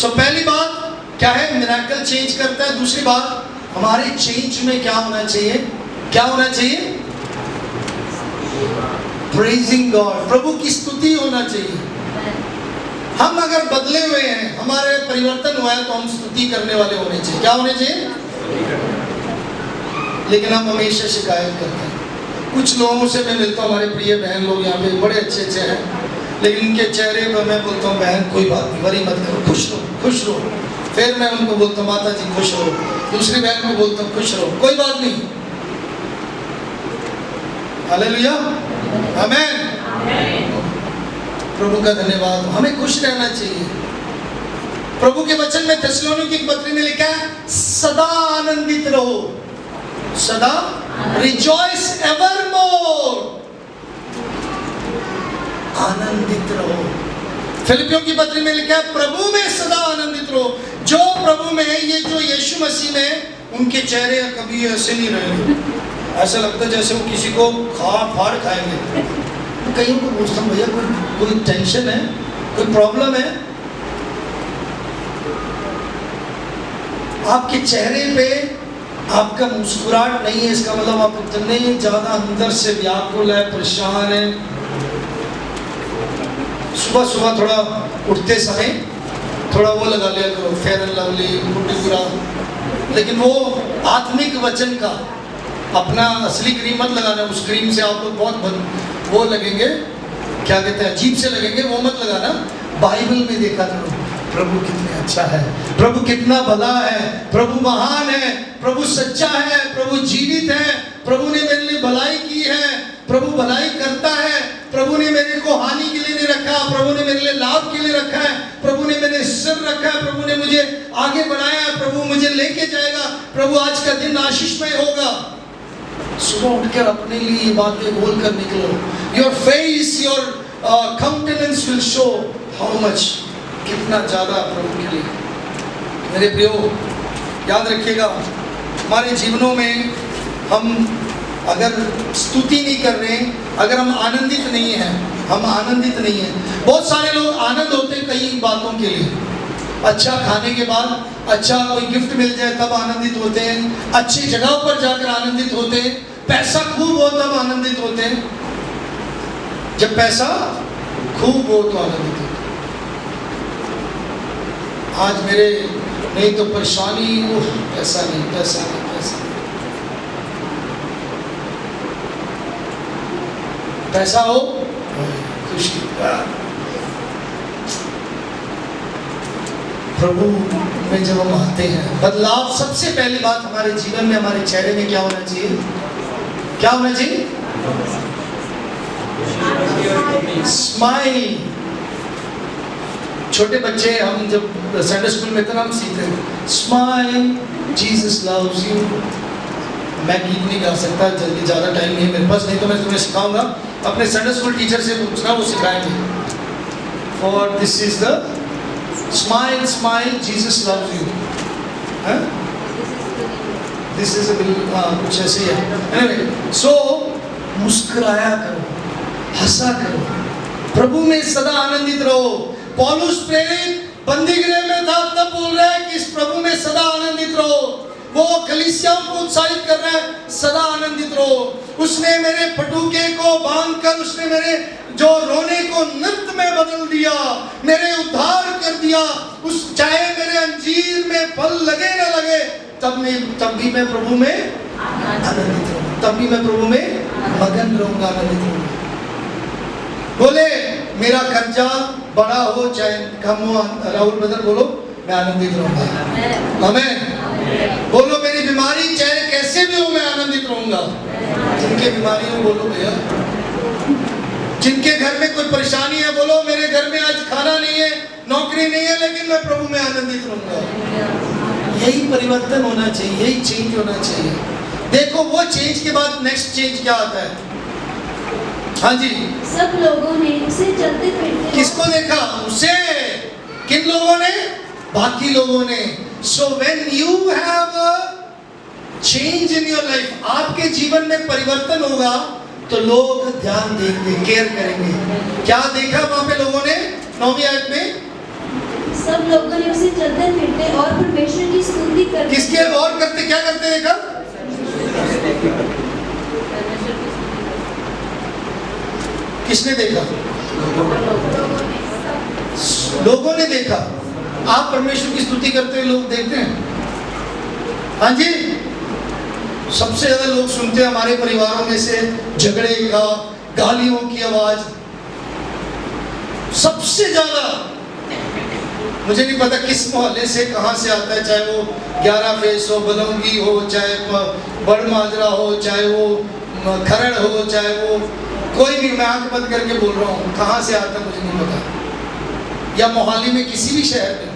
पहली बात क्या है, मिरेकल चेंज करता है। दूसरी बात, हमारे चेंज में क्या होना चाहिए, क्या होना चाहिए, प्रेजिंग गॉड, प्रभु की स्तुति होना चाहिए। हम अगर बदले हुए हैं, हमारे परिवर्तन हुआ है, तो हम स्तुति करने वाले होने चाहिए। क्या होने चाहिए? लेकिन हम हमेशा शिकायत करते हैं। कुछ लोगों से मैं मिलता हूँ, हमारे प्रिय बहन लोग यहाँ पे बड़े अच्छे अच्छे हैं, लेकिन उनके चेहरे पर मैं बोलता हूँ बहन कोई बात नहीं, वरी मत करो, खुश रहो खुश रहो। फिर मैं उनको बोलता हूँ माता जी खुश रहो। दूसरी बहन को बोलता हूँ खुश रहो, कोई बात नहीं। हालेलुया, आमीन। प्रभु का धन्यवाद। हमें खुश रहना चाहिए। प्रभु के वचन में थिस्सलुनीके की पत्री में लिखा है, सदा आनंदित रहो, सदा, रिजॉइस एवरमोर, आनंदित रहो। फिलिपियों की पत्री में लिखा है, प्रभु में सदा आनंदित रहो। जो प्रभु में, ये जो यीशु मसीह में, उनके चेहरे कभी ऐसे नहीं रहेंगे। ऐसा लगता है जैसे वो किसी को फाड़ खाएंगे। कईयों को पूछता हूँ, भैया कोई टेंशन है, कोई प्रॉब्लम है? आपके चेहरे पे आपका मुस्कुराहट नहीं है, इसका मतलब आप इतने ज्यादा अंदर से व्याकुल है, परेशान है। सुबह सुबह थोड़ा उठते समय थोड़ा वो लगा लिया करो, फेयर एंड लवली, बुरा, लेकिन वो आत्मिक वचन का, अपना असली क्रीम मत लगाना। उस क्रीम से आप लोग बहुत वो लगेंगे, क्या कहते हैं, अजीब से लगेंगे, वो मत लगाना। बाइबल में देखा करो, प्रभु कितने अच्छा है, प्रभु कितना भला है, प्रभु महान है, प्रभु सच्चा है, प्रभु जीवित है, प्रभु ने मेरे लिए भलाई की है, प्रभु भलाई करता है, प्रभु ने मेरे को हानि के लिए नहीं रखा, प्रभु ने मेरे लिए लाभ के लिए रखा है, प्रभु ने मेरे सिर रखा है, प्रभु ने मुझे आगे बढ़ाया है, प्रभु मुझे लेके जाएगा, प्रभु आज का दिन आशीषमय होगा। सुबह उठकर अपने लिए ये बातें बोल कर निकलो। Your face, your countenance will show how much, कितना ज्यादा प्रभु के लिए। मेरे प्रियो, याद रखिएगा, हमारे जीवनों में हम अगर स्तुति नहीं कर रहे, अगर हम आनंदित नहीं हैं, हम आनंदित नहीं हैं। बहुत सारे लोग आनंद होते हैं कई बातों के लिए। अच्छा खाने के बाद, अच्छा कोई गिफ्ट मिल जाए तब आनंदित होते हैं, अच्छी जगह पर जाकर आनंदित होते हैं, पैसा खूब हो तब आनंदित होते हैं। जब पैसा खूब हो तो आनंदित होते हैं। आज मेरे नहीं तो परेशानी, पैसा नहीं, पैसा नहीं, पैसा नहीं। पैसा हो खुशी। प्रभु में जब हम आते हैं, बदलाव, सबसे पहली बात हमारे जीवन में, हमारे चेहरे में क्या होना चाहिए, क्या होना चाहिए, स्माइल। छोटे बच्चे, हम जब संडे स्कूल में थे ना, हम सीखते हैं स्माइल, जीसस लव्स यू। मैं गीत नहीं गा सकता, जल्दी ज़्यादा टाइम नहीं है मेरे पास, नहीं तो मैं तुम्हें सिखाऊंगा। अपने संडे स्कूल टीचर से पूछना, वो सिखाएंगे। और this is the smile, smile, Jesus loves you. This is कुछ ऐसे ही है। एनीवे, सो मुस्कुराया करो, हंसा करो, प्रभु में सदा आनंदित रहो। पौलुस प्रेरित बंदीगृह में था, तब बोल रहा है कि इस प्रभु में सदा आनंदित रहो। वो कलीसियाओं को उत्साहित कर रहा है, सदा आनंदित रहो। उसने मेरे फटूके को बांधकर, उसने मेरे जो रोने को नृत्य में बदल दिया, मेरे उद्धार कर दिया। उस चाहे मेरे अंजीर में फल लगे न लगे, तब भी मैं प्रभु में आनंदित रहूंगा, तब भी मैं प्रभु में मगन रहूंगा, आनंदित रहूंगा। बोले मेरा कर्जा बड़ा हो चाहे कम हो, राहुल ब्रदर बोलो, मैं आनंदित रहूंगा। आमीन। बोलो मेरी बीमारी चाहे कैसे भी हो, मैं आनंदित रहूंगा। जिनके बीमारी हो बोलो भैया, जिनके घर में कोई परेशानी है बोलो, मेरे घर में आज खाना नहीं है, नौकरी नहीं है, लेकिन मैं प्रभु में आनंदित रहूंगा। यही परिवर्तन होना चाहिए, यही चेंज होना चाहिए। देखो वो चेंज के बाद नेक्स्ट चेंज क्या आता है? हाँ जी, सब लोगों ने उसे चलते फिरते, किसको देखा? उसे। किन लोगों ने? बाकी लोगों ने। So when you have a change in your life, आपके जीवन में परिवर्तन होगा तो लोग ध्यान देंगे, केयर करेंगे। क्या देखा वहां पे लोगों ने 9वीं आयत में? सब लोगों ने उसे चलते फिरते और परमेश्वर की स्तुति करते। किसके और करते, क्या करते देखा? किसने देखा? लोगों ने देखा। आप परमेश्वर की स्तुति करते हुए लोग देखते हैं? हाँ जी। सबसे ज्यादा लोग सुनते हैं हमारे परिवारों में से झगड़े का, गालियों की आवाज सबसे ज्यादा। मुझे नहीं पता किस मोहल्ले से कहां से आता है, चाहे वो 11 फेस हो, बलौंगी हो, चाहे बड़ माजरा हो, चाहे वो खरड़ हो, चाहे वो कोई भी, मैं आंख बंद करके बोल रहा हूँ, कहां से आता मुझे नहीं पता। या मोहाली में किसी भी शहर में,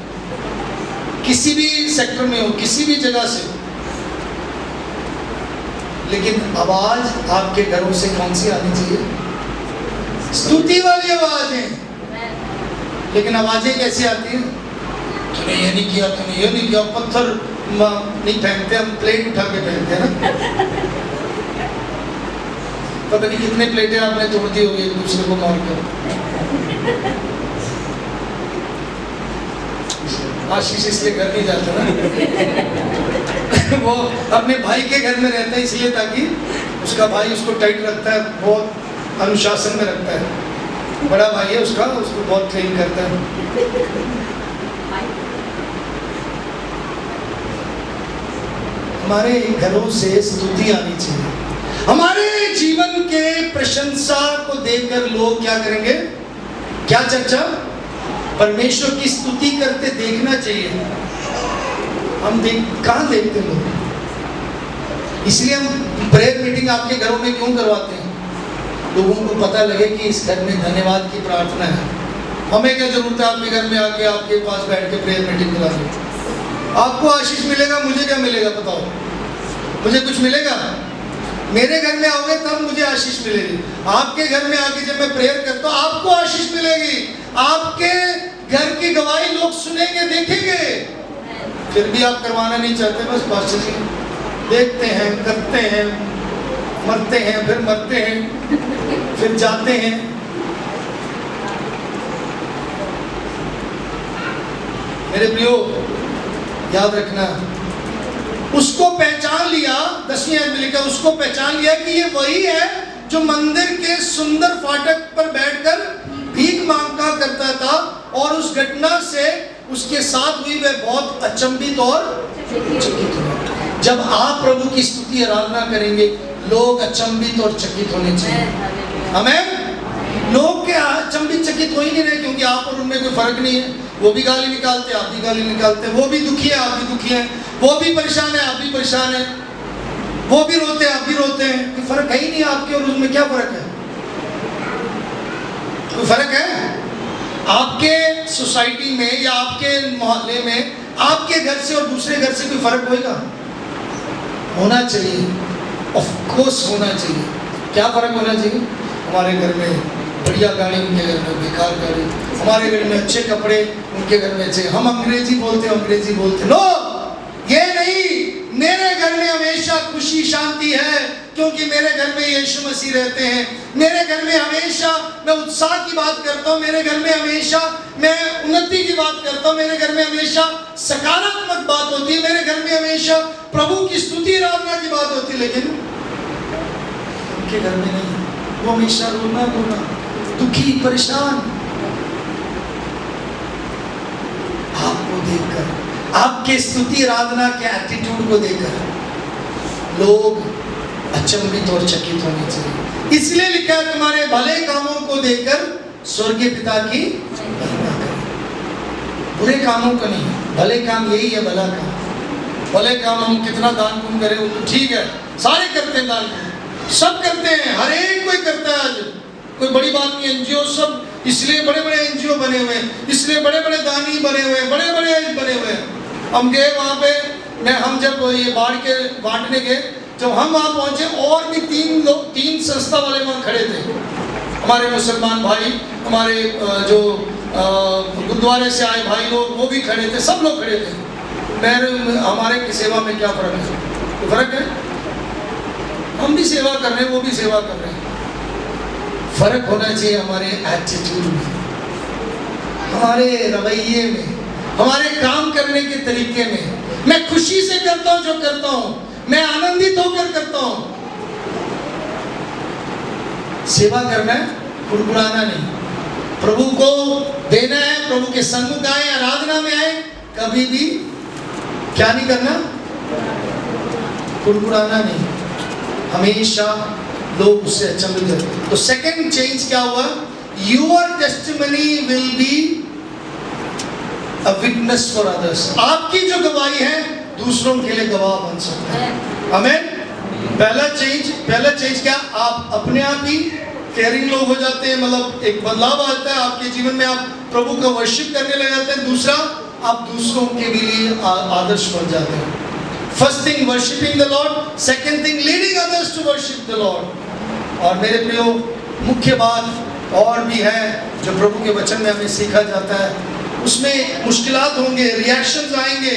किसी भी सेक्टर में हो, किसी भी जगह से, लेकिन आवाज आपके घरों से कौन सी आनी चाहिए? स्तुति वाली आवाज है। लेकिन आवाजें कैसे आती हैं? तूने ये नहीं किया, तूने ये नहीं किया। पत्थर नहीं फेंकते हम, प्लेट उठा के फेंकते हैं ना। पता नहीं कितने प्लेटें आपने तोड़ दी होगी एक दूसरे को मारकर। आशीष इसलिए घर नहीं जाता ना। वो अपने भाई के घर में रहता है इसलिए ताकि उसका भाई उसको टाइट रखता है, बहुत अनुशासन में रखता है। बड़ा भाई है उसका, उसको बहुत ट्रेन करता है। हमारे घरों से स्तुति आनी चाहिए। हमारे जीवन के प्रशंसा को देखकर लोग क्या करेंगे? क्या चर्चा? परमेश्वर की स्तुति करते देखना चाहिए। हम कहाँ देखते लोग? इसलिए हम प्रेयर मीटिंग आपके घरों में क्यों करवाते हैं? लोगों को पता लगे कि इस घर में धन्यवाद की प्रार्थना है। हमें क्या जरूरत है आपके घर में आके आपके पास बैठ के प्रेयर मीटिंग करा दे? आपको आशीष मिलेगा, मुझे क्या मिलेगा बताओ? मुझे कुछ मिलेगा? मेरे घर में आओगे तब मुझे आशीष मिलेगी। आपके घर में आके जब मैं प्रेयर करता हूँ आपको आशीष मिलेगी। आपके घर की गवाही लोग सुनेंगे, देखेंगे। फिर भी आप करवाना नहीं चाहते, बस पास्टर जी देखते हैं, करते हैं, मरते हैं, फिर मरते हैं, फिर जाते हैं। मेरे प्रियो याद रखना, उसको पहचान लिया, 10वीं आयत में लिखा, उसको पहचान लिया कि ये वही है जो मंदिर के सुंदर फाटक पर बैठकर भीख मांगा करता था, और उस घटना से उसके साथ हुई वह बहुत अचंभित और चकित हुआ। जब आप प्रभु की स्तुति आराधना करेंगे लोग अचंभित और चकित होने चाहिए। हमें लोग क्या अचंभित चकित हो ही नहीं रहे, क्योंकि आप और उनमें कोई फर्क नहीं है। वो भी गाली निकालते हैं, आप भी गाली निकालते हैं। वो भी दुखी है, आप भी दुखी हैं। वो भी परेशान है, आप भी परेशान हैं। वो भी रोते हैं, आप भी रोते हैं। कोई फर्क है ही नहीं आपके और उसमें। क्या फर्क है? कोई फर्क है? आपके सोसाइटी में या आपके मोहल्ले में, आपके घर से और दूसरे घर से कोई फर्क होगा? होना चाहिए, ऑफ कोर्स होना चाहिए। क्या फर्क होना चाहिए? हमारे घर में बढ़िया गाड़ी, उनके घर में बेकार गाड़ी। हमारे घर में अच्छे कपड़े, उनके घर में अच्छे। हम अंग्रेजी बोलते नो, ये नहीं। मेरे घर में हमेशा खुशी शांति है, क्योंकि मेरे घर में यीशु मसीह रहते हैं। मेरे घर में हमेशा मैं उत्साह की बात करता हूँ। मेरे घर में हमेशा मैं उन्नति की बात करता हूँ। मेरे घर में हमेशा सकारात्मक बात होती है। मेरे घर में हमेशा प्रभु की स्तुति आराधना की बात होती है। लेकिन उनके घर में नहीं, वो हमेशा रोना, दुखी, परेशान। आपको देखकर, आपके स्तुति आराधना के एटीट्यूड को देखकर लोग अचंभित और चकित होने चाहिए। इसलिए लिखा है तुम्हारे भले कामों को देखकर स्वर्गीय पिता की महिमा करें। बुरे कामों का नहीं, भले काम यही है भला काम। भले काम हम कितना दान पुण्य करें वो तो ठीक है, सारे करते हैं दान पुण्य, सब करते हैं, हर एक कोई करता है। आज कोई बड़ी बात नहीं। एनजीओ सब इसलिए बड़े बड़े एनजीओ बने हुए हैं, इसलिए बड़े बड़े दानी बने हुए हैं, बड़े बड़े बने हुए हैं। हम गए वहाँ पे, हम जब ये बाढ़ के बांटने गए, जब हम वहाँ पहुँचे और भी 3 संस्था वाले वहाँ खड़े थे। हमारे मुसलमान भाई, हमारे जो गुरुद्वारे से आए भाई लोग, वो भी खड़े थे, सब लोग खड़े थे। हमारे की सेवा में क्या फर्क है? तो फर्क है, हम भी सेवा कर रहे हैं, वो भी सेवा कर रहे हैं। फर्क होना चाहिए हमारे एटीट्यूड में, हमारे रवैये में, हमारे काम करने के तरीके में। मैं खुशी से करता हूं जो करता हूं, मैं आनंदित होकर करता हूं। सेवा करना है, कुड़कुड़ाना नहीं। प्रभु को देना है, प्रभु के सन्मुख आए, आराधना में आए, कभी भी क्या नहीं करना, कुड़कुड़ाना नहीं। हमेशा लोग उससे अचंभित होते। तो सेकंड चेंज क्या हुआ? Your testimony will be a witness for others. आपकी जो गवाही है दूसरों के लिए गवाह बन सकता है। आमीन। पहला चेंज क्या? आप अपने आप ही केयरिंग लोग हो जाते हैं, मतलब एक बदलाव आता है आपके जीवन में, आप प्रभु का वर्शिप करने लग जाते हैं। दूसरा, आप दूसरों के भी लिए आदर्श बन जाते हैं। First thing worshipping the lord, second thing leading others to worship the lord. और मेरे प्रियो, मुख्य बात और भी है जो प्रभु के वचन में हमें सीखा जाता है। उसमें मुश्किलात होंगे, रिएक्शंस आएंगे,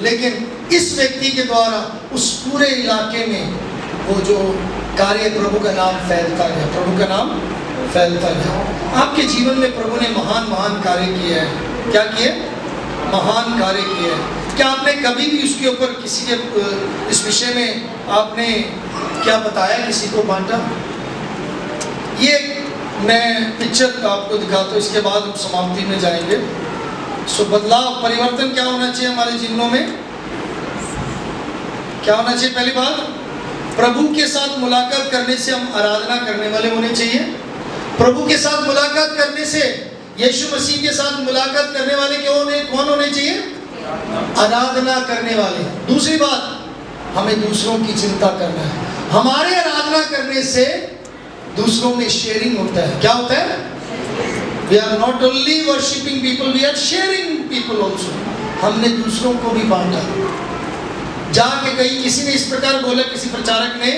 लेकिन इस व्यक्ति के द्वारा उस पूरे इलाके में वो जो कार्य, प्रभु का नाम फैलता गया, प्रभु का नाम फैलता गया। आपके जीवन में प्रभु ने महान महान कार्य किए हैं। क्या किए? महान कार्य किए हैं। क्या आपने कभी भी उसके ऊपर किसी के इस विषय में आपने क्या बताया, किसी को बांटा? ये मैं पिक्चर आपको दिखाता हूँ, इसके बाद हम समाप्ति में जाएंगे। सो बदलाव, परिवर्तन क्या होना चाहिए हमारे जीवनों में? क्या होना चाहिए? पहली बात, प्रभु के साथ मुलाकात करने से हम आराधना करने वाले होने चाहिए। प्रभु के साथ मुलाकात करने से, यीशु मसीह के साथ मुलाकात करने वाले कौन होने चाहिए? आराधना करने वाले। दूसरी बात, हमें दूसरों की चिंता करना है। हमारे आराधना करने से दूसरों में शेयरिंग होता है। क्या होता है? We are not only worshiping people, we are sharing people also. हमने दूसरों को भी बांटा। जाके कहीं किसी ने इस प्रकार बोला, किसी प्रचारक ने,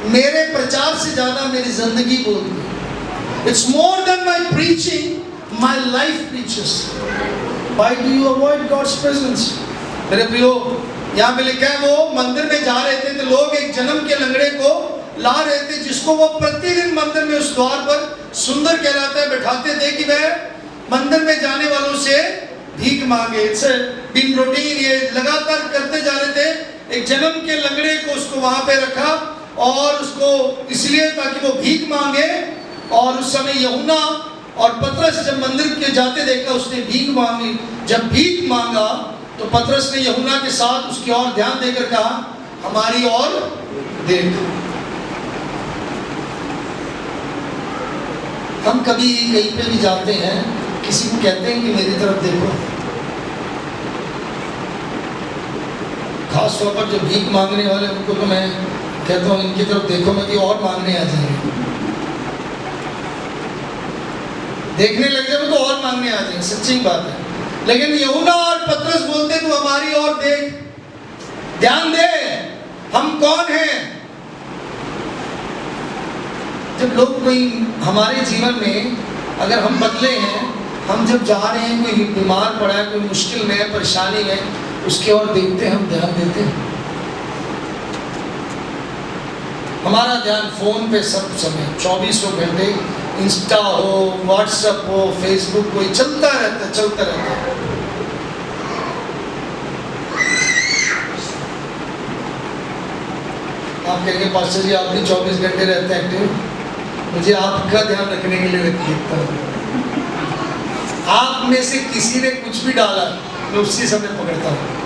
मेरे प्रचार से ज्यादा मेरी जिंदगी बोल दी। It's more than my preaching, my life preaches. Why do you avoid God's presence? मेरे प्रियो, यहाँ पे लिखा है वो मंदिर में जा रहे थे तो लोग एक जन्म के लंगड़े को ला रहे थे, जिसको वो प्रतिदिन मंदिर में उस द्वार पर सुंदर कहलाता है बैठाते थे कि वह मंदिर में जाने वालों से भीख मांगे। बिन रूटीन ये लगातार करते जा रहे थे। एक जन्म के लंगड़े को उसको वहां पे रखा, और उसको इसलिए ताकि वो भीख मांगे। और उस समय यूहन्ना और पतरस जब मंदिर के जाते देखा, उसने भीख मांगी। जब भीख मांगा तो पतरस ने यूहन्ना के साथ उसकी ओर ध्यान देकर कहा, हमारी ओर देख। हम कभी कहीं पे भी जाते हैं, किसी को कहते हैं कि मेरी तरफ देखो। खास तौर पर जो भीख मांगने वाले उनको तो मैं कहता हूँ इनकी तरफ देखो, मैं कि और मांगने आ जाएंगे। देखने लग जाए तो और मांगने आ जाएंगे, सच्ची बात है। लेकिन यूहन्ना और पतरस बोलते तू हमारी ओर देख, ध्यान दे, हम कौन हैं। जब लोग कोई हमारे जीवन में, अगर हम बदले हैं, हम जब जा रहे हैं, कोई बीमार पड़ा है, कोई मुश्किल में है, परेशानी में, उसकी ओर देखते हैं, हम ध्यान देते हैं। हमारा ध्यान फोन पे सब समय 24 घंटे, इंस्टा हो, व्हाट्सएप हो, फेसबुक हो, चलता रहता है। आप कहेंगे पास्टर जी आप भी 24 घंटे रहते हैं एक्टिव। मुझे आपका ध्यान रखने के लिए दिखता है। आप में से किसी ने कुछ भी डाला, मैं उसी समय पकड़ता हूँ,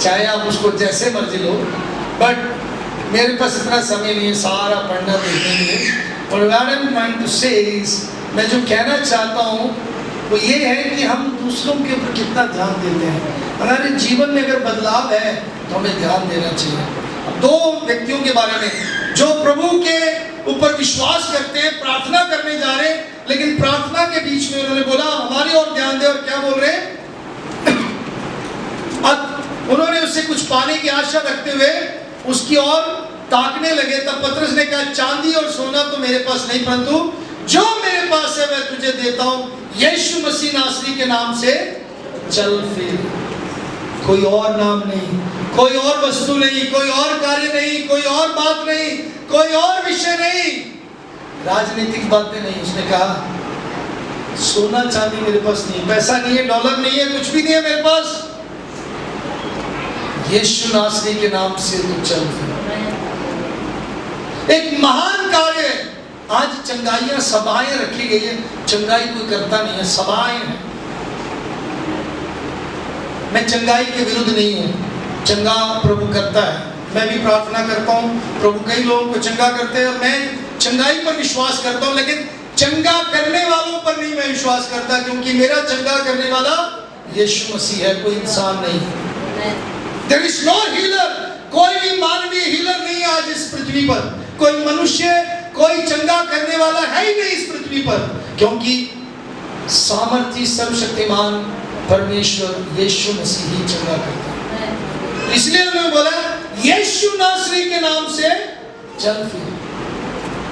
चाहे आप उसको जैसे मर्जी लो। बट मेरे पास इतना समय नहीं है सारा पढ़ना देखने के लिए। और what I am trying to say is, मैं जो कहना चाहता हूँ वो ये है कि हम दूसरों के ऊपर कितना ध्यान देते हैं। हमारे जीवन में अगर बदलाव है तो हमें ध्यान देना चाहिए। अब दो व्यक्तियों के बारे में जो प्रभु के ऊपर विश्वास करते हैं, प्रार्थना करने जा रहे हैं, लेकिन प्रार्थना के बीच में उन्होंने बोला हमारी ओर ध्यान दे। और क्या बोल रहे हैं? उन्होंने उससे कुछ पाने की आशा रखते हुए उसकी ओर ताकने लगे। तब पतरस ने कहा चांदी और सोना तो मेरे पास नहीं, परंतु जो मेरे पास है मैं तुझे देता हूँ। यीशु मसीह नासरी के नाम से चल फिर। कोई और नाम नहीं, कोई और वस्तु नहीं, कोई और कार्य नहीं, कोई और बात नहीं, कोई और विषय नहीं, राजनीतिक बातें नहीं। उसने कहा सोना चांदी मेरे पास नहीं है, पैसा नहीं है, डॉलर नहीं है, कुछ भी नहीं है मेरे पास, यीशु नासरी के नाम से तू चल फिर। एक महान कार्य, आज चंगाइयां सभाएं रखी गई है, चंगाई कोई करता नहीं है, सभाएं हैं। मैं चंगाई के विरुद्ध नहीं हूं, चंगा प्रभु करता है, मैं भी प्रार्थना करता हूं, प्रभु कई लोगों को चंगा करते हैं, मैं चंगाई पर विश्वास करता हूं, लेकिन चंगा करने वालों पर नहीं मैं विश्वास करता, क्योंकि मेरा चंगा करने वाला यीशु मसीह है, कोई इंसान नहीं। There is no healer, कोई भी मानवीय हीलर नहीं है आज इस पृथ्वी पर, कोई मनुष्य कोई चंगा करने वाला है ही नहीं इस पृथ्वी पर, क्योंकि सामर्थी सर्वशक्तिमान परमेश्वर यीशु मसीह ही चंगा करता है। इसलिए उन्होंने बोला यीशु नासरी के नाम से चल फिर।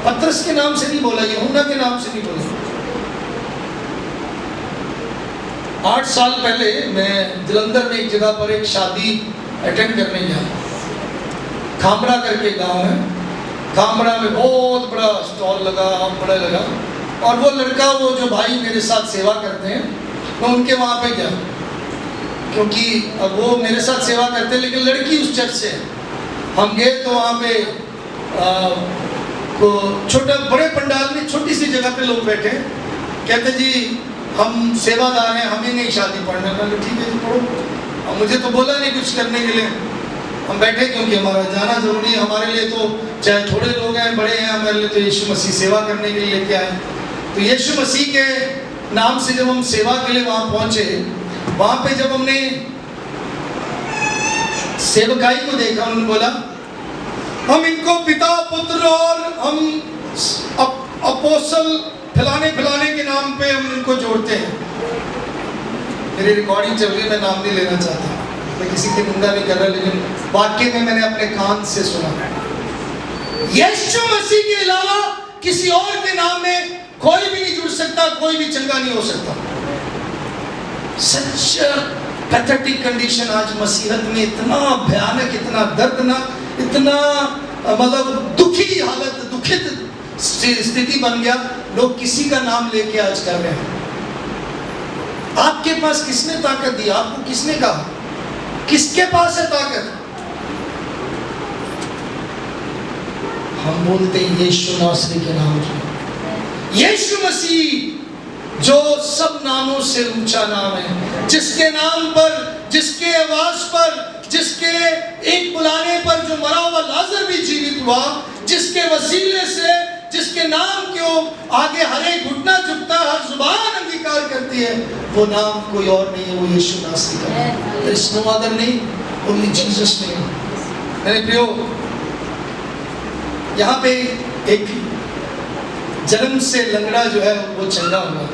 पतरस के नाम से नहीं बोला, यूहन्ना के नाम से नहीं बोला। 8 साल पहले मैं जलंधर में एक जगह पर एक शादी अटेंड करने गया, खामड़ा करके गांव है, खामड़ा में बहुत बड़ा स्टॉल लगा, बड़ा लगा, और वो लड़का, वो जो भाई मेरे साथ सेवा करते हैं, मैं उनके वहाँ पे गया, क्योंकि अब वो मेरे साथ सेवा करते हैं, लेकिन लड़की उस चर्च से है। हम गए तो वहाँ पे तो छोटे बड़े पंडाल में छोटी सी जगह पे लोग बैठे, कहते जी हम सेवादार हैं, हमें नहीं शादी पढ़ना। मैंने ठीक है जी पढ़ो, और मुझे तो बोला नहीं कुछ करने के लिए, हम बैठे क्योंकि हमारा जाना जरूरी है, हमारे लिए तो चाहे थोड़े लोग हैं बड़े हैं, हमारे लिए तो यीशु मसीह सेवा करने के लिए लेके आए। तो यीशु मसीह के नाम से जब हम सेवा के लिए वहाँ पहुँचे, वहाँ पे जब हमने सेवकाई को देखा, उन्होंने बोला हम इनको पिता पुत्र और हम अपोस्तल फलाने के नाम पे हम इनको जोड़ते हैं। मेरी रिकॉर्डिंग चल रही है, मैं नाम नहीं लेना चाहता, मैं किसी की निंदा नहीं कर रहा, लेकिन वाक्य में मैंने अपने कान से सुना, यीशु मसीह के अलावा किसी और के नाम में कोई भी नहीं जुड़ सकता, कोई भी चंगा नहीं हो सकता। सच पैथेटिक कंडीशन आज मसीहत में, इतना भयानक, इतना दर्दनाक, इतना मतलब दुखी हालत, दुखित स्थिति बन गया, लोग किसी का नाम लेके आज कर रहे हैं। आपके पास किसने ताकत दी? आपको किसने कहा? किसके पास है ताकत? हम बोलते हैं यीशु नासरी के नाम से। यीशु मसीह जो सब नामों से ऊंचा नाम है, जिसके नाम पर, जिसके आवाज पर, जिसके एक बुलाने पर जो मरा हुआ लाजर भी जीवित हुआ, जिसके वसीले से, जिसके नाम के आगे हर एक घुटना झुकता, हर जुबान अंगीकार करती है, वो नाम कोई और नहीं है, वो यीशु नासरी का नाम। There is no other name, only Jesus name। मेरे प्रियो, यहाँ पे एक जन्म से लंगड़ा जो है वो चंगा हुआ,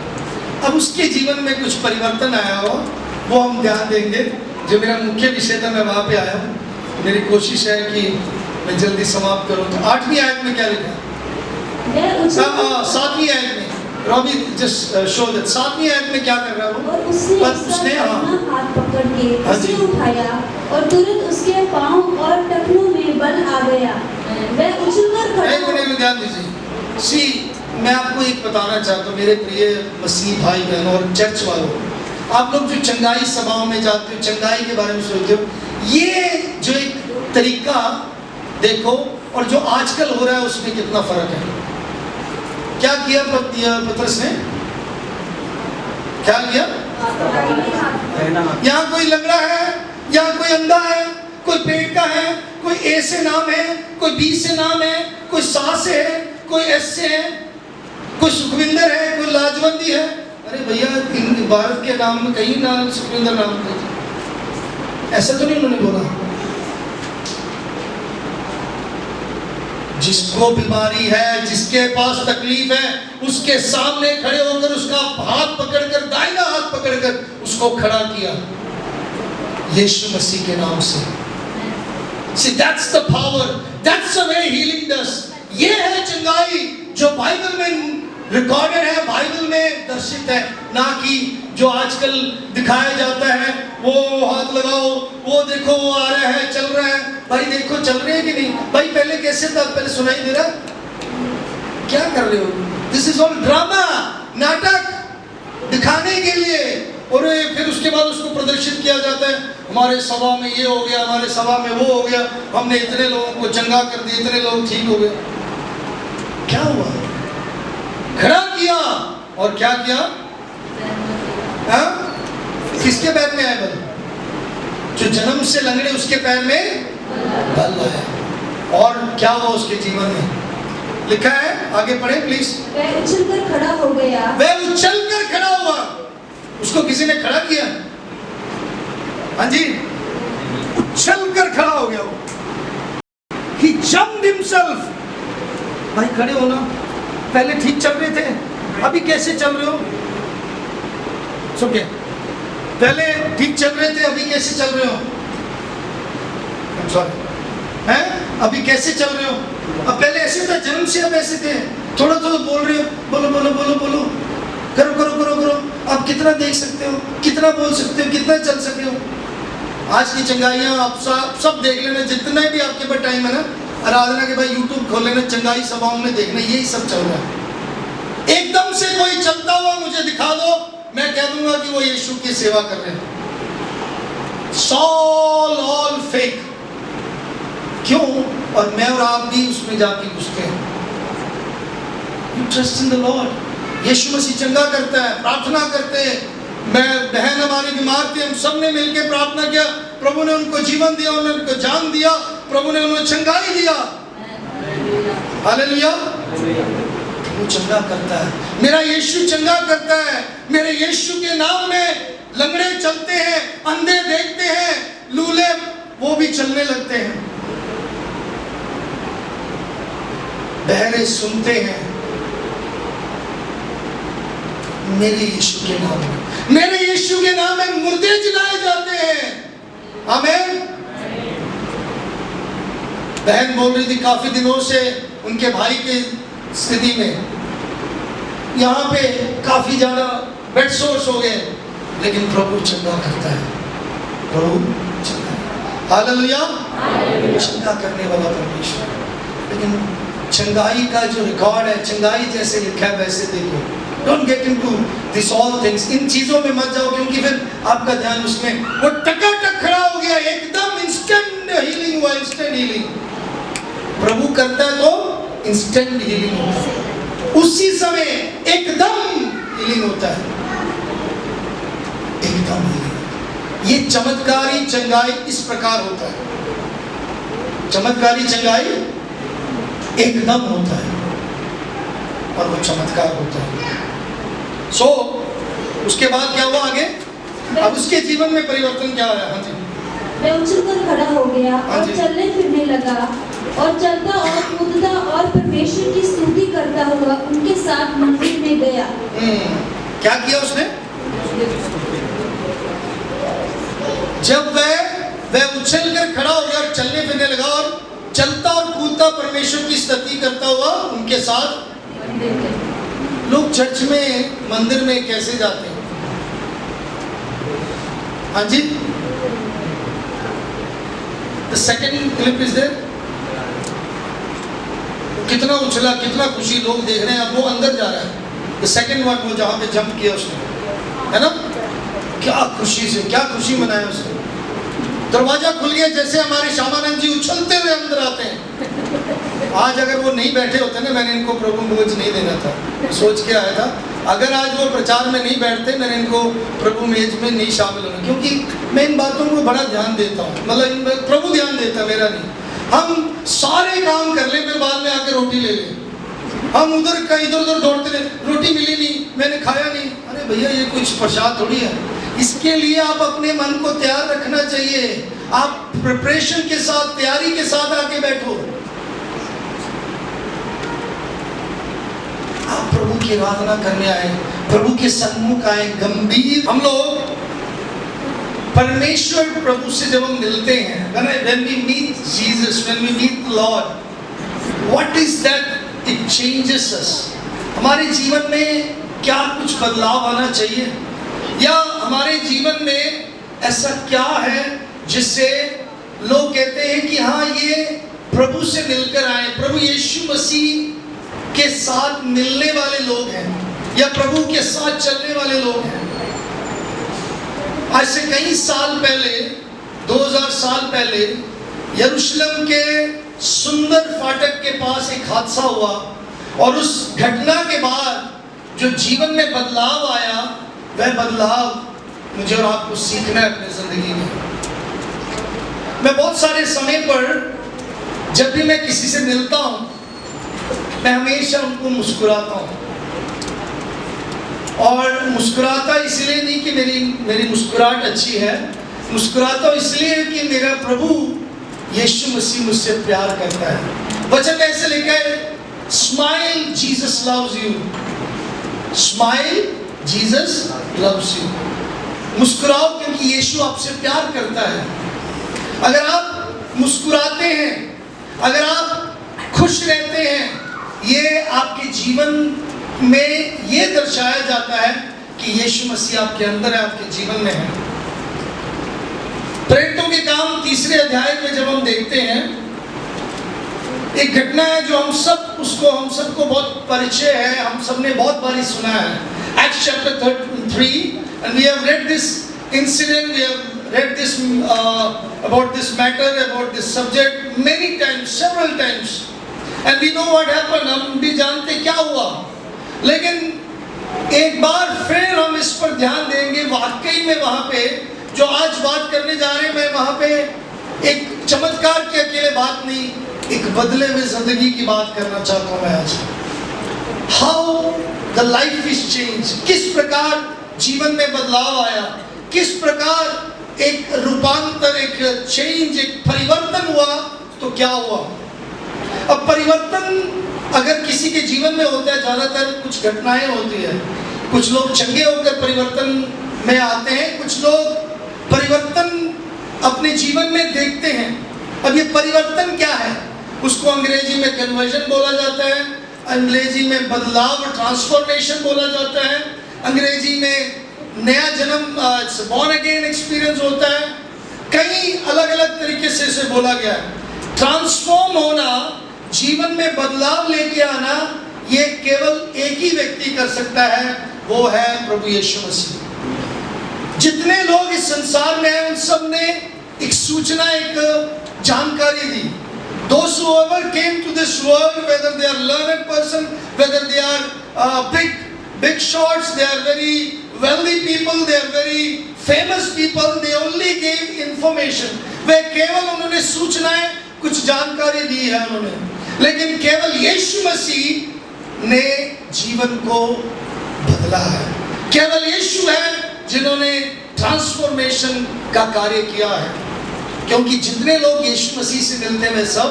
अब उसके जीवन में कुछ परिवर्तन आया हो, वो हम ध्यान देंगे। जो मेरा मुख्य विषय था, मैं वहाँ पे आया हूँ, मेरी कोशिश है कि मैं जल्दी समाप्त करूँ। तो 8वीं आयत में क्या लिखा? 7वीं आयत में, रॉबी जस्ट शो दैट 7वीं आयत में क्या कर रहा है वो? और उसने हाथ पकड़ के उसे उठाया और तुरंत उसके पांव और टखनों में बल आ गया, वह उछलकर खड़ा। एक मिनट में ध्यान दीजिए। सी, मैं आपको एक बताना चाहता हूँ, मेरे प्रिय मसीह भाई बहनों और चर्च वालों, आप लोग जो चंगाई सभाओं में जाते हो, चंगाई के बारे में सोचते हो, ये जो एक तरीका देखो और जो आजकल हो रहा है उसमें कितना फर्क है। क्या किया पतरस ने? क्या किया? यहाँ कोई लंगड़ा है, यहाँ कोई अंधा है, कोई पेट का है, कोई ए से नाम है, कोई बी से नाम है, कोई सा से है, कोई एस से है, कोई सुखविंदर है, कोई लाजवंती है। अरे भैया, भारत के नाम में कहीं ना सुखविंदर नाम है, ऐसा तो नहीं उन्होंने बोला। जिसको बीमारी है, जिसके पास तकलीफ है, उसके सामने खड़े होकर उसका हाथ पकड़कर, दाहिना हाथ पकड़कर उसको खड़ा किया यीशु मसीह के नाम से। See, that's the power, that's the way healing does। ये है चंगाई जो बाइबल में रिकॉर्डेड है, बाइबल में दर्शित है, ना कि जो आजकल दिखाया जाता है। वो हाथ लगाओ, वो देखो वो आ रहा है, चल रहा है। भाई देखो चल रहे हैं कि नहीं? भाई पहले कैसे था? पहले सुनाई दे रहा? क्या कर रहे हो? दिस इज ऑल ड्रामा, नाटक। दिखाने के लिए। और फिर उसके बाद उसको प्रदर्शित किया जाता है, हमारे सभा में ये हो गया, हमारे सभा में वो हो गया, हमने इतने लोगों को चंगा कर दिया, इतने लोग ठीक हो गए। क्या हुआ? खड़ा किया और क्या किया? हाँ? किसके पैर में आए बल? जो जन्म से लंगड़े उसके पैर में बल आया। और क्या हुआ उसके जीवन में? लिखा है, आगे पढ़े प्लीज। वह उछलकर खड़ा हो गया। वह उछलकर खड़ा हुआ। उसको किसी ने खड़ा किया? हाँ जी, उछलकर खड़ा हो गया वो। He jumped himself। भाई खड़े हो ना, पहले ठीक चल रहे थे, अभी कैसे चल रहे हो? सो क्या, पहले ठीक चल रहे थे, अभी कैसे चल रहे हो? सॉरी, हैं? अभी कैसे चल रहे हो? अब पहले ऐसे था, जन्म से अब ऐसे थे, थोड़ा थोड़ा बोल रहे हो, बोलो बोलो बोलो बोलो, करो करो करो करो। आप कितना देख सकते हो, कितना बोल सकते हो, कितना चल सकते हो? आज की चंगाइयाँ आप सब देख लेना, जितना भी आपके पास टाइम है ना, आराधना के भाई यूट्यूब खोल लेना, चंगाई सभाओं में देखना, यही सब चल रहा है। एकदम से कोई चलता हुआ मुझे दिखा दो, मैं कह दूंगा कि वो यीशु की सेवा कर रहे हैं। All fake. क्यों? और मैं और आप भी उसमें जाके घुसते हैं। You trust in the Lord. यीशु मसीह चंगा करता है, प्रार्थना करते हैं। मैं बहन हमारी बीमार थी, हम सब ने मिलकर प्रार्थना किया, प्रभु ने उनको जीवन दिया, उन्होंने उनको जान दिया, प्रभु ने उन्हें चंगाई दिया। हालेलुया। वो चंगा करता है, मेरा यीशु चंगा करता है। मेरे यीशु के नाम में लंगड़े चलते हैं, अंधे देखते हैं, लूले वो भी चलने लगते हैं, बहरे सुनते हैं। मेरे यीशु के नाम में, मेरे यीशु के नाम में मुर्दे जिलाए जाते हैं। आमीन। बहन बोल रही थी काफी दिनों से उनके भाई की स्थिति में, यहाँ पे काफी ज्यादा बेड सोर्स हो गए, लेकिन प्रभु चंगा करता है। प्रभु चंगा, हालेलुया, चंगा करने वाला परमेश्वर। लेकिन चंगाई का जो रिकॉर्ड है, चंगाई जैसे लिखा है वैसे देखो। Don't get into this all things. इन चीजों में मत जाओ, क्योंकि फिर आपका ध्यान उसमें, वो टकाटक खड़ा हो गया, एकदम इंस्टेंट हीलिंग हुआ, इंस्टेंट हीलिंग। प्रभु करता है तो इंस्टेंट हीलिंग होता है, उसी समय एकदम हीलिंग होता है, एकदम हीलिंग। ये चमत्कारी चंगाई इस प्रकार होता है, चमत्कारी चंगाई एकदम होता है और वो चमत्कार होता है। उसके बाद क्या हुआ आगे? अब उसके जीवन में परिवर्तन क्या आया? हाँ जी। वह उछलकर खड़ा हो गया और चलने फिरने लगा, और चलता और कूदता और परमेश्वर की स्तुति करता हुआ उनके साथ मंदिर में गया। क्या किया उसने? जब वह उछलकर खड़ा हो गया और चलने फिरने लगा, और चलता और कूदता परमेश्वर की स्तुति करता हुआ उनके साथ। लोग चर्च में, मंदिर में कैसे जाते हैं? हाँ जी। The second clip is there। कितना उछला, कितना खुशी लोग देख रहे हैं, अब वो अंदर जा रहा है। The second one, वो जहाँ पे जंप किया उसने, है ना? क्या खुशी से, क्या खुशी मनाया उसने। दरवाजा खुल गया, जैसे हमारे श्यामानंद जी उछलते हुए अंदर आते हैं। आज अगर वो नहीं बैठे होते ना, मैंने इनको प्रभु भोज नहीं देना था, सोच के आया था। अगर आज वो प्रचार में नहीं बैठते, मैंने इनको प्रभु मेज में नहीं शामिल होना, क्योंकि मैं इन बातों को बड़ा ध्यान देता हूँ, मतलब प्रभु ध्यान देता है, मेरा नहीं। हम सारे काम कर ले, फिर बाद में आके रोटी ले ले, हम उधर का इधर उधर दौड़ते रहे, रोटी मिली नहीं, मैंने खाया नहीं। अरे भैया, ये कुछ प्रसाद थोड़ी है। इसके लिए आप अपने मन को तैयार रखना चाहिए। आप प्रिपरेशन के साथ, तैयारी के साथ आके बैठो। आप प्रभु की आराधना करने आए, प्रभु के सन्मुख आए, गंभीर। हम लोग परमेश्वर प्रभु से जब हम मिलते हैं, when we meet Jesus, when we meet the Lord, what is that? It changes us। हमारे जीवन में क्या कुछ बदलाव आना चाहिए, या हमारे जीवन में ऐसा क्या है जिससे लोग कहते हैं कि हाँ, ये प्रभु से मिलकर आए, प्रभु यीशु मसीह के साथ मिलने वाले लोग हैं। या प्रभु के साथ चलने वाले लोग हैं। आज से कई साल पहले, 2000 साल पहले यरूशलेम के सुंदर फाटक के पास एक हादसा हुआ, और उस घटना के बाद जो जीवन में बदलाव आया, वह बदलाव मुझे और आपको सीखना है अपनी जिंदगी में। मैं बहुत सारे समय पर जब भी मैं किसी से मिलता हूं, मैं हमेशा उनको मुस्कुराता हूं, और मुस्कुराता इसलिए नहीं कि मेरी मुस्कुराहट अच्छी है, मुस्कुराता हूं इसलिए कि मेरा प्रभु यीशु मसीह मुझसे प्यार करता है। वचन ऐसे लिखा है, smile Jesus loves you, smile Jesus loves you. मुस्कुराओ क्योंकि यीशु आपसे प्यार करता है। अगर आप मुस्कुराते हैं, अगर आप खुश रहते हैं, ये आपके जीवन में ये दर्शाया जाता है कि यीशु मसीह आपके अंदर है, आपके जीवन में है। प्रेरितों के काम 3 अध्याय में जब हम देखते हैं, एक घटना है जो हम सबको बहुत परिचय है, हम सब ने बहुत बारी सुना है। Acts chapter 3, and we have read this incident, we have read this about this matter, about this subject many times, several times, and we know what happened. हम भी जानते क्या हुआ, लेकिन एक बार फिर हम इस पर ध्यान देंगे। वाकई में वहां पे जो आज बात करने जा रहे हैं, मैं वहां पे एक चमत्कार की अकेले बात नहीं, एक बदले हुए जिंदगी की बात करना चाहता हूं मैं आज। How the life is change, किस प्रकार जीवन में बदलाव आया, किस प्रकार एक रूपांतर, एक चेंज, एक परिवर्तन हुआ। तो क्या हुआ? अब परिवर्तन अगर किसी के जीवन में होता है, ज्यादातर कुछ घटनाएं होती है। कुछ लोग चंगे होकर परिवर्तन में आते हैं, कुछ लोग परिवर्तन अपने जीवन में देखते हैं। अब ये परिवर्तन क्या है? उसको अंग्रेजी में कन्वर्जन बोला जाता है, अंग्रेजी में बदलाव, ट्रांसफॉर्मेशन बोला जाता है, अंग्रेजी में नया जन्म, बॉर्न अगेन एक्सपीरियंस होता है। कई अलग अलग तरीके से इसे बोला गया है। ट्रांसफॉर्म होना, जीवन में बदलाव लेके आना, ये केवल एक ही व्यक्ति कर सकता है, वो है प्रभु यीशु मसीह। जितने लोग इस संसार में हैं, उन सब ने एक सूचना, एक जानकारी दी। Those who ever came to this world, whether they are learned person, whether they are big shots, they are very wealthy people, they are very famous people, they only gave information. वे केवल उन्होंने सूचनाएं, कुछ जानकारी दी है उन्होंने, लेकिन केवल यीशु मसीह ने जीवन को बदला है। केवल यीशु है जिन्होंने ट्रांसफॉर्मेशन का कार्य किया है। क्योंकि जितने लोग यीशु मसीह से मिलते हैं, वे सब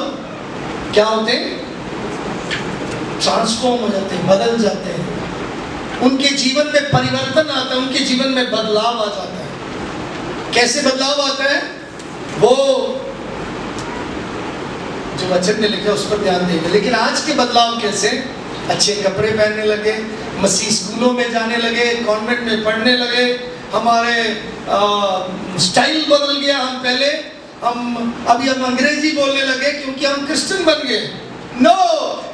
क्या होते हैं? ट्रांसफॉर्म हो जाते हैं, बदल जाते हैं। उनके जीवन में परिवर्तन आता है, उनके जीवन में बदलाव आ जाता है। कैसे बदलाव आता है? वो जो वचन में लिखा है उस पर ध्यान देंगे। लेकिन आज के बदलाव कैसे? अच्छे कपड़े पहनने लगे, मसीह स्कूलों में जाने लगे, कॉन्वेंट में पढ़ने लगे, हमारे स्टाइल बदल गया। अभी हम अंग्रेजी बोलने लगे क्योंकि हम क्रिश्चियन बन गए। नो,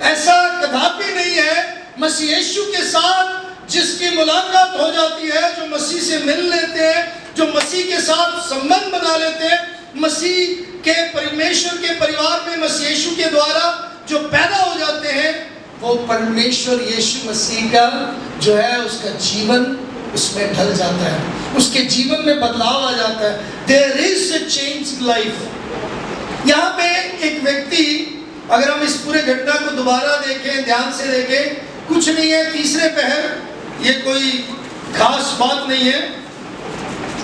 ऐसा कदापि नहीं है। मसीह यीशु के साथ जिसकी मुलाकात हो जाती है, जो मसीह से मिल लेते हैं, जो मसीह के साथ संबंध बना लेते हैं, मसीह के परमेश्वर के परिवार में मसीह यीशु के द्वारा जो पैदा हो जाते हैं, वो परमेश्वर यीशु मसीह का जो है उसका जीवन उसमें ढल जाता है, उसके जीवन में बदलाव आ जाता है। There is a change life। यहाँ पे एक व्यक्ति, अगर हम इस पूरे घटना को दोबारा देखें, ध्यान से देखें, कुछ नहीं है। तीसरे पहर, ये कोई खास बात नहीं है।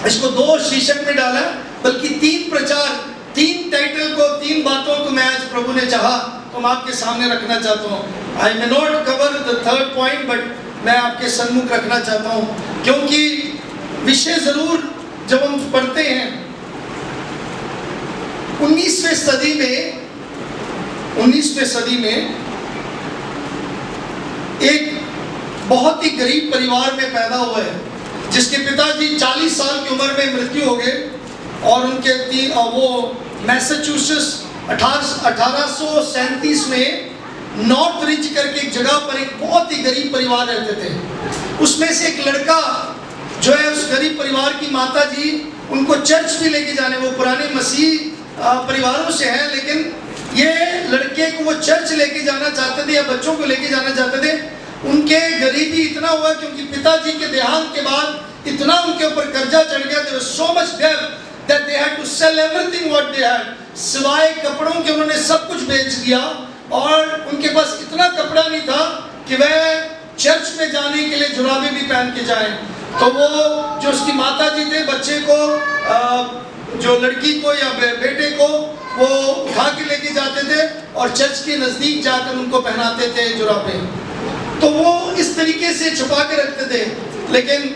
इसको 2 शीर्षक में डाला, बल्कि 3 प्रचार, 3 टाइटल को, 3 बातों को मैं आज प्रभु ने चाहा तो मैं आपके सामने रखना चाहता हूँ। I may not cover the 3rd point, but मैं आपके सम्मुख रखना चाहता हूँ, क्योंकि विषय जरूर जब हम पढ़ते हैं 19वीं सदी में एक बहुत ही गरीब परिवार में पैदा हुआ है, जिसके पिताजी 40 साल की उम्र में मृत्यु हो गए, और उनके वो मैसाचुसेट्स 1837 में नॉर्थ रिज करके एक जगह पर एक बहुत ही गरीब परिवार रहते थे। उसमें से एक लड़का जो है, उस गरीब परिवार की माता जी उनको चर्च भी लेके जाने, वो पुराने मसीह परिवारों से हैं, लेकिन ये लड़के को वो चर्च लेके जाना चाहते थे या बच्चों को लेके जाना चाहते थे। उनके गरीबी इतना हुआ क्योंकि पिताजी के देहांत के बाद इतना उनके ऊपर कर्जा चढ़ गया, there was so much debt that they had to sell everything what they had, सिवाय कपड़ों के उन्होंने सब कुछ बेच दिया, और उनके पास इतना कपड़ा नहीं था कि वह चर्च में जाने के लिए जुराबे भी पहन के जाएं। तो वो जो उसकी माता जी थे, बच्चे को, जो लड़की को या बेटे को वो उठा के लेके जाते थे और चर्च के नज़दीक जाकर उनको पहनाते थे जुराबे। तो वो इस तरीके से छुपा के रखते थे, लेकिन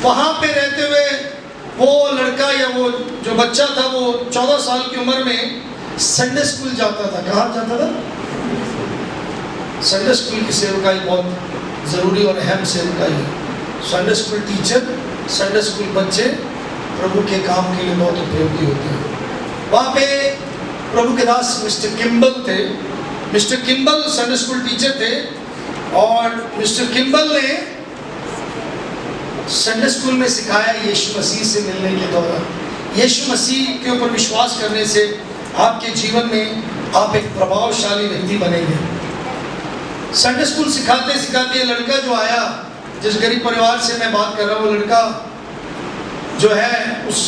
वहाँ पे रहते हुए वो लड़का या वो जो बच्चा था, वो 14 साल की उम्र में संडे स्कूल जाता था। कहाँ जाता था? संडे स्कूल की सेवकाई बहुत ज़रूरी और अहम सेवकाई है। Sunday school teacher, Sunday school बच्चे प्रभु के काम के लिए बहुत उपयोगी होते हैं। वहाँ पे प्रभु के दास मिस्टर किम्बल थे। Mister Kimball Sunday school teacher थे, और मिस्टर किम्बल ने संडे स्कूल में सिखाया यीशु मसीह से मिलने के दौरान, यीशु मसीह के ऊपर विश्वास करने से आपके जीवन में आप एक प्रभावशाली व्यक्ति बनेंगे। संडे स्कूल सिखाते सिखाते ये लड़का जो आया, जिस गरीब परिवार से मैं बात कर रहा हूँ, वो लड़का जो है उस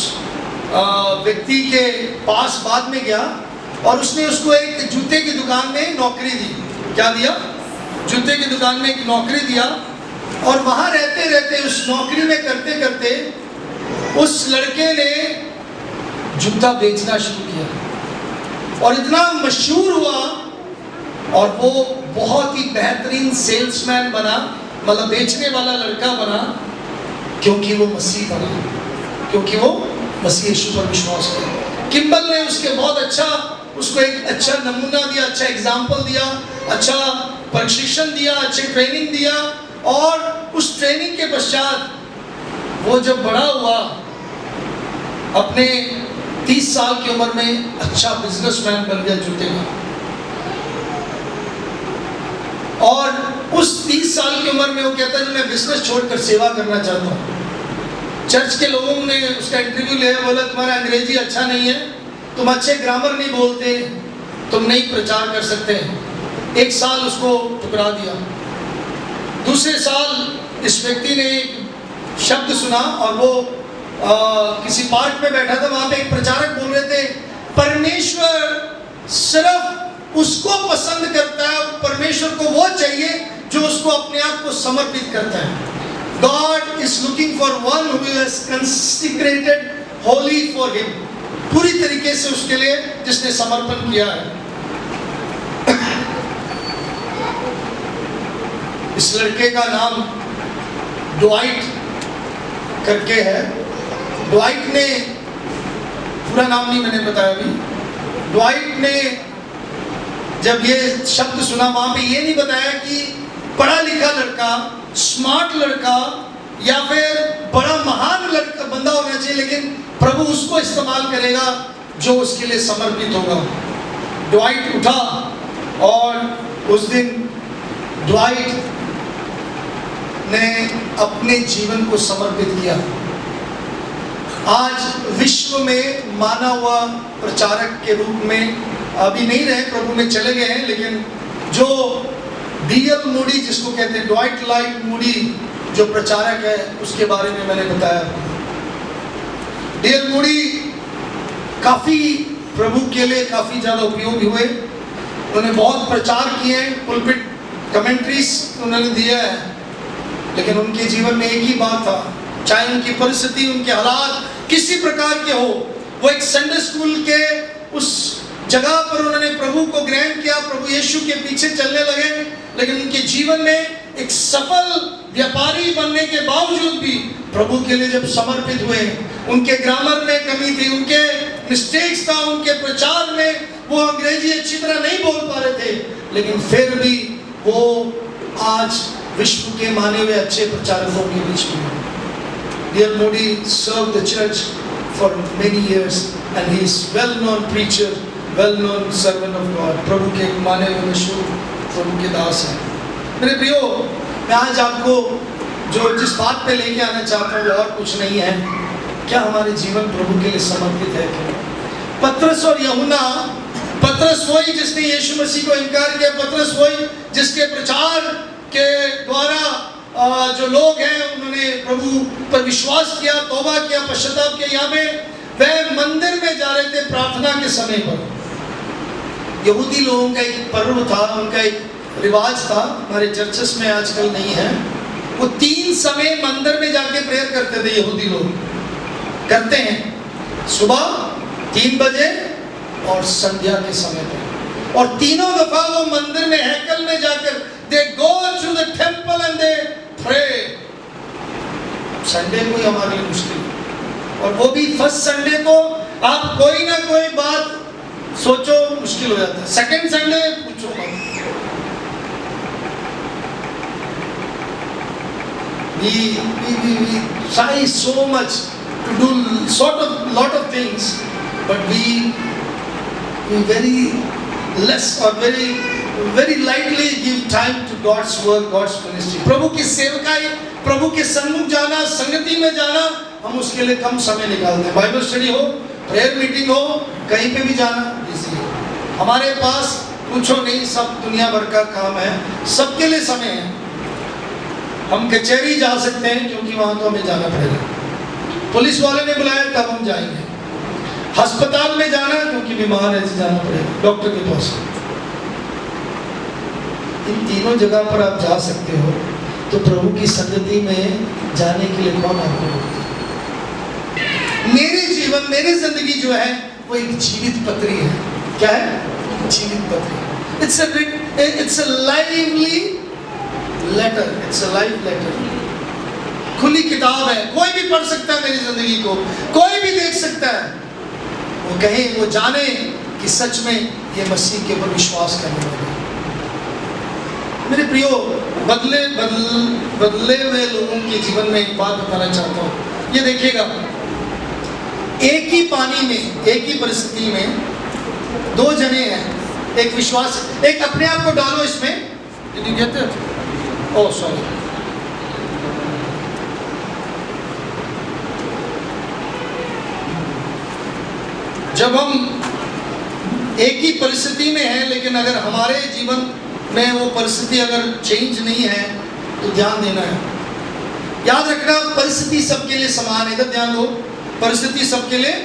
व्यक्ति के पास बाद में गया और उसने उसको एक जूते की दुकान में नौकरी दी। क्या दिया? जूते की दुकान में एक नौकरी दिया, और वहाँ रहते रहते, उस नौकरी में करते करते उस लड़के ने जूता बेचना शुरू किया और इतना मशहूर हुआ, और वो बहुत ही बेहतरीन सेल्समैन बना, मतलब बेचने वाला लड़का बना, क्योंकि वो मसीह बना, क्योंकि वो मसीह यीशु पर विश्वास किया। किम्बल ने उसके बहुत अच्छा, उसको एक अच्छा नमूना दिया, अच्छा एग्जाम्पल दिया, अच्छा प्रशिक्षण दिया, अच्छी ट्रेनिंग दिया, और उस ट्रेनिंग के पश्चात वो जब बड़ा हुआ, अपने 30 साल की उम्र में अच्छा बिजनेसमैन बन गया जूते का। और उस 30 साल की उम्र में वो कहता है मैं बिजनेस छोड़कर सेवा करना चाहता हूँ। चर्च के लोगों ने उसका इंटरव्यू लिया, बोला तुम्हारा अंग्रेजी अच्छा नहीं है, तुम अच्छे ग्रामर नहीं बोलते, तुम नहीं प्रचार कर सकते। 1 साल उसको ठुकरा दिया। दूसरे साल इस व्यक्ति ने एक शब्द सुना, और वो किसी पार्क में बैठा था, वहाँ पे एक प्रचारक बोल रहे थे, परमेश्वर सिर्फ उसको पसंद करता है, परमेश्वर को वो चाहिए जो उसको अपने आप को समर्पित करता है। God is looking for one who is consecrated wholly for him, पूरी तरीके से उसके लिए जिसने समर्पण किया है। इस लड़के का नाम ड्वाइट करके है। ड्वाइट ने, पूरा नाम नहीं मैंने बताया अभी, ड्वाइट ने जब ये शब्द सुना, वहां पे ये नहीं बताया कि पढ़ा लिखा लड़का, स्मार्ट लड़का या फिर बड़ा महान लड़का बंदा होना चाहिए, लेकिन प्रभु उसको इस्तेमाल करेगा जो उसके लिए समर्पित होगा। ड्वाइट उठा और उस दिन ड्वाइट ने अपने जीवन को समर्पित किया। आज विश्व में माना हुआ प्रचारक के रूप में अभी नहीं रहे, प्रभु में चले गए हैं, लेकिन जो D.L. मूडी जिसको कहते हैं, ड्वाइट लाइट मूडी जो प्रचारक है, उसके बारे में मैंने बताया। D.L. मूडी काफ़ी प्रभु के लिए काफ़ी ज़्यादा उपयोगी हुए। उन्होंने बहुत प्रचार किए, पुलपिट कमेंट्रीज उन्होंने दिया है, लेकिन उनके जीवन में एक ही बात था, चाहे उनकी परिस्थिति, उनके हालात किसी प्रकार के हो, वो एक संडे स्कूल के उस जगह पर उन्होंने प्रभु को ग्रहण किया, प्रभु यीशु के पीछे चलने लगे, लेकिन उनके जीवन में एक सफल व्यापारी बनने के बावजूद भी प्रभु के लिए जब समर्पित हुए, उनके ग्रामर में कमी थी, उनके मिस्टेक्स था, उनके प्रचार में वो अंग्रेजी अच्छी तरह नहीं बोल पा रहे थे, लेकिन फिर भी वो आज विश्व के माने हुए अच्छे प्रचारकों के बीच में। D.L. Moody served the church for many years and he is well-known preacher, well-known servant of God. प्रभु के माने हुए मशहूर प्रभु के दास हैं। मेरे प्रियो, मैं आज आपको जिस बात पे लेके आना चाहता हूँ और कुछ नहीं है, क्या हमारे जीवन प्रभु के लिए समर्पित है क्या? पतरस और यूहन्ना, पतरस वही जिसने यीशु मसीह को इनकार किया, पतरस वही जिसके प्रचार के द्वारा जो लोग हैं उन्होंने प्रभु पर विश्वास किया, तौबा किया, पश्चाताप किया। यहाँ पे वह मंदिर में जा रहे थे प्रार्थना के समय पर। यहूदी लोगों का एक पर्व था, उनका एक रिवाज था, हमारे चर्चेस में आजकल नहीं है। वो 3 समय मंदिर में जाके प्रेयर करते थे। यहूदी लोग करते हैं, सुबह 3 बजे और संध्या के समय पर, और तीनों दफा वो मंदिर में, हैकल में जाकर they go to the temple and they pray। Sunday को ही हमारे लिए मुश्किल, और वो भी फर्स्ट संडे को आप कोई ना कोई बात सोचो मुश्किल हो जाता है। सेकंड संडे पूछो मत। We try so much to do lot of things, but we very less or very lightly give time to God's work, God's ministry। प्रभु की सेवकाई, प्रभु के सन्मुख जाना, संगति में जाना, हम उसके लिए कम समय निकालते हैं। बाइबल स्टडी हो, प्रेयर मीटिंग हो, कहीं पे भी जाना बिजी है। हमारे पास पूछो नहीं, सब दुनिया भर का काम है, सबके लिए समय है। हम कचहरी जा सकते हैं क्योंकि वहां तो हमें जाना पड़ेगा, पुलिस वाले ने बुलाया तब हम जाएंगे। अस्पताल में जाना क्योंकि बीमार है, जाना पड़ेगा डॉक्टर के पास। इन तीनों जगह पर आप जा सकते हो, तो प्रभु की संगति में जाने के लिए कौन आपको रोकता है? मेरे जीवन, मेरी जिंदगी जो है वो एक जीवित पत्री है। क्या है? जीवित पत्री। It's a lively letter, it's a live letter. खुली किताब है, कोई भी पढ़ सकता है मेरी जिंदगी को, कोई भी देख सकता है। वो कहे, वो जाने कि सच में ये मसीह के ऊपर विश्वास करने वाले। मेरे प्रियो, बदले हुए लोगों के जीवन में एक बात बताना चाहता हूँ। ये देखिएगा, एक ही पानी में, एक ही परिस्थिति में 2 जने हैं। एक विश्वास, एक अपने आप को डालो इसमें। Did you get that? Oh, sorry। जब हम एक ही परिस्थिति में हैं, लेकिन अगर हमारे जीवन में वो परिस्थिति अगर चेंज नहीं है तो ध्यान देना है। याद रखना, परिस्थिति सबके लिए समान है। इधर ध्यान दो, परिस्थिति सबके लिए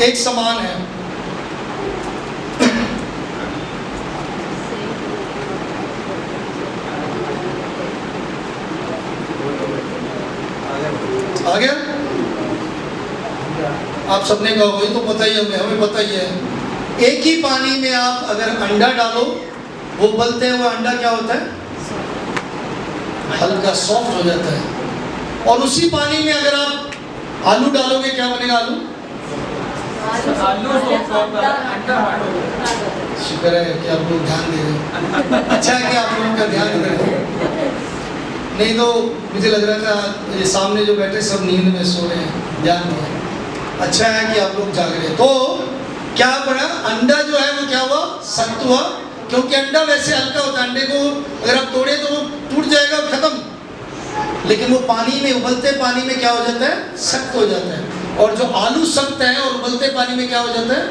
एक समान है। आ गया? आप सबने कहा वही तो पता ही है, हमें पता ही है। एक ही पानी में आप अगर अंडा डालो, वो उबलते हैं, वो अंडा क्या होता है? हल्का सॉफ्ट हो जाता है। और उसी पानी में अगर आप आलू डालोगे, क्या बनेगा? आलू शुक्र है कि आप लोग ध्यान दे रहे हैं। अच्छा है कि आप लोगों का ध्यान दे रहे हैं, नहीं तो मुझे लग रहा था ये सामने जो बैठे सब नींद में सो रहे हैं, ध्यान नहीं। अच्छा है कि आप लोग जाग रहे हैं। तो क्या बना? अंडा जो है वो क्या हुआ? सख्त हुआ, क्योंकि अंडा वैसे हल्का होता है। अंडे को अगर आप तोड़े तो वो टूट जाएगा और खत्म, लेकिन वो पानी में, उबलते पानी में क्या हो जाता है? सख्त हो जाता है। और जो आलू सख्त है और उबलते पानी में क्या हो जाता है?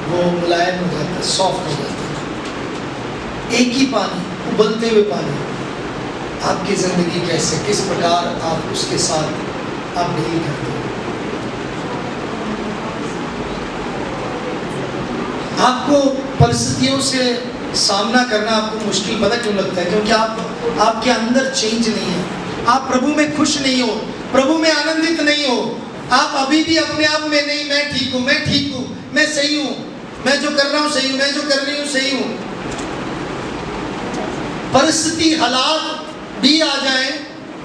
वो मुलायम हो जाता है, सॉफ्ट हो जाता है। एक ही पानी, उबलते हुए पानी। आपकी जिंदगी कैसे, किस प्रकार आप उसके साथ आप डील करते हो? आपको परिस्थितियों से सामना करना आपको मुश्किल पता क्यों लगता है? क्योंकि आपके अंदर चेंज नहीं है। आप प्रभु में खुश नहीं हो, प्रभु में आनंदित नहीं हो। आप अभी भी अपने आप में नहीं, मैं ठीक हूँ, मैं ठीक हूँ, मैं सही हूँ, मैं जो कर रहा हूँ सही हूँ, मैं जो कर रही हूँ सही हूँ। परिस्थिति, हालात भी आ जाए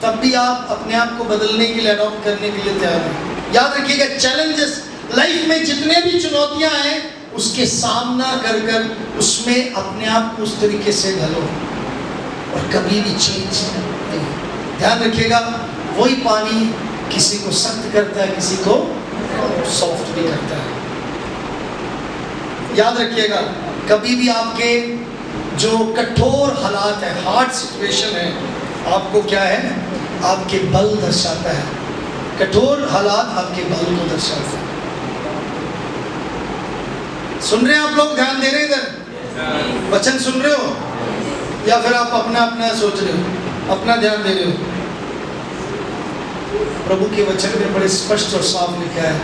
तब भी आप अपने आप को बदलने के लिए, अडॉप्ट करने के लिए तैयार हैं। याद रखिएगा, चैलेंजेस लाइफ में जितने भी चुनौतियां हैं उसके सामना कर कर उसमें अपने आप को उस तरीके से ढलो और कभी भी चेंज नहीं। ध्यान रखिएगा, वही पानी किसी को सख्त करता है, किसी को सॉफ्ट भी करता है। याद रखिएगा, कभी भी आपके जो कठोर हालात है, हार्ड सिचुएशन है, आपको क्या है, आपके बल दर्शाता है। कठोर हालात आपके बल को दर्शाता है। सुन रहे हैं आप लोग? ध्यान दे रहे हैं इधर? वचन सुन रहे हो या फिर आप अपना अपना सोच रहे हो? अपना ध्यान दे रहे हो? प्रभु के वचन में बड़े स्पष्ट और साफ लिखा है,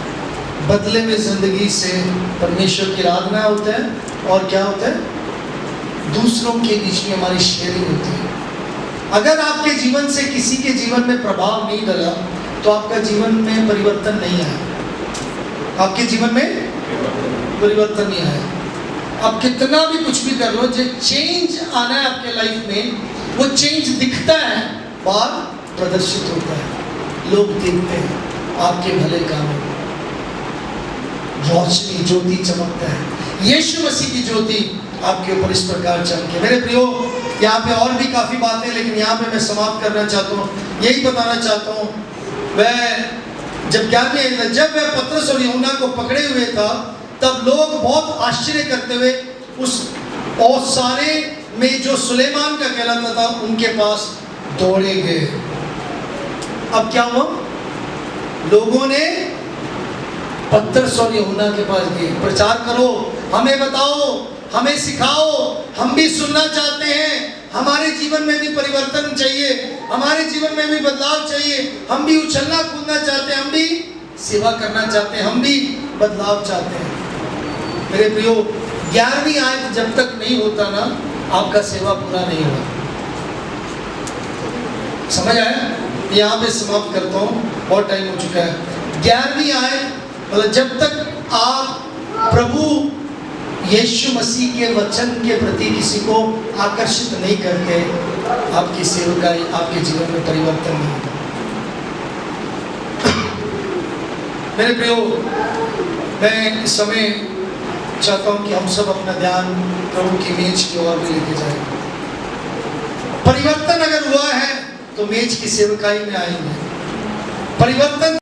बदले में जिंदगी से परमेश्वर की आराधना होता है और क्या होता है, दूसरों के बीच में हमारी शेयरिंग होती है। अगर आपके जीवन से किसी के जीवन में प्रभाव नहीं डाला तो आपका जीवन में परिवर्तन नहीं आया। आपके जीवन में परिवर्तन नहीं आया। आप कितना भी कुछ भी कर लो, जो चेंज आना है आपके लाइफ में, वो चेंज दिखता है, बाहर प्रदर्शित होता है, लोग देखते हैं आपके भले कामों में। रोशनी, ज्योति चमकता है। यीशु मसीह की ज्योति आपके ऊपर इस प्रकार चमके। मेरे प्रियो, यहाँ पे और भी काफी बातें, लेकिन यहाँ पे मैं समाप्त करना चाहता हूँ, यही बताना चाहता हूँ। जब वह पतरस और यूहन्ना को पकड़े हुए था, तब लोग बहुत आश्चर्य करते हुए उस ओसारे में जो सुलेमान का कहलाता था उनके पास दौड़े गए। अब क्या हुआ? लोगों ने पतरस और यूहन्ना के पास गए, प्रचार करो, हमें बताओ, हमें सिखाओ, हम भी सुनना चाहते हैं, हमारे जीवन में भी परिवर्तन चाहिए, हमारे जीवन में भी बदलाव चाहिए, हम भी उछलना कूदना चाहते हैं, हम भी सेवा करना चाहते हैं, हम भी बदलाव चाहते हैं। मेरे प्रियो, 11वीं आयत जब तक नहीं होता ना, आपका सेवा पूरा नहीं होगा। समझ आया? यहाँ पे समाप्त करता हूँ, बहुत टाइम हो चुका है। 11वीं आयत मतलब जब तक आप प्रभु यीशु मसीह के वचन के प्रति किसी को आकर्षित नहीं करते, आपकी सेवकाई, आपके जीवन में परिवर्तन नहीं होगा। मेरे प्रियो, मैं इस समय चाहता हूं कि हम सब अपना ध्यान प्रभु की मेज की ओर में लेके जाएं। परिवर्तन अगर हुआ है तो मेज की सेवकाई में आएंगे। परिवर्तन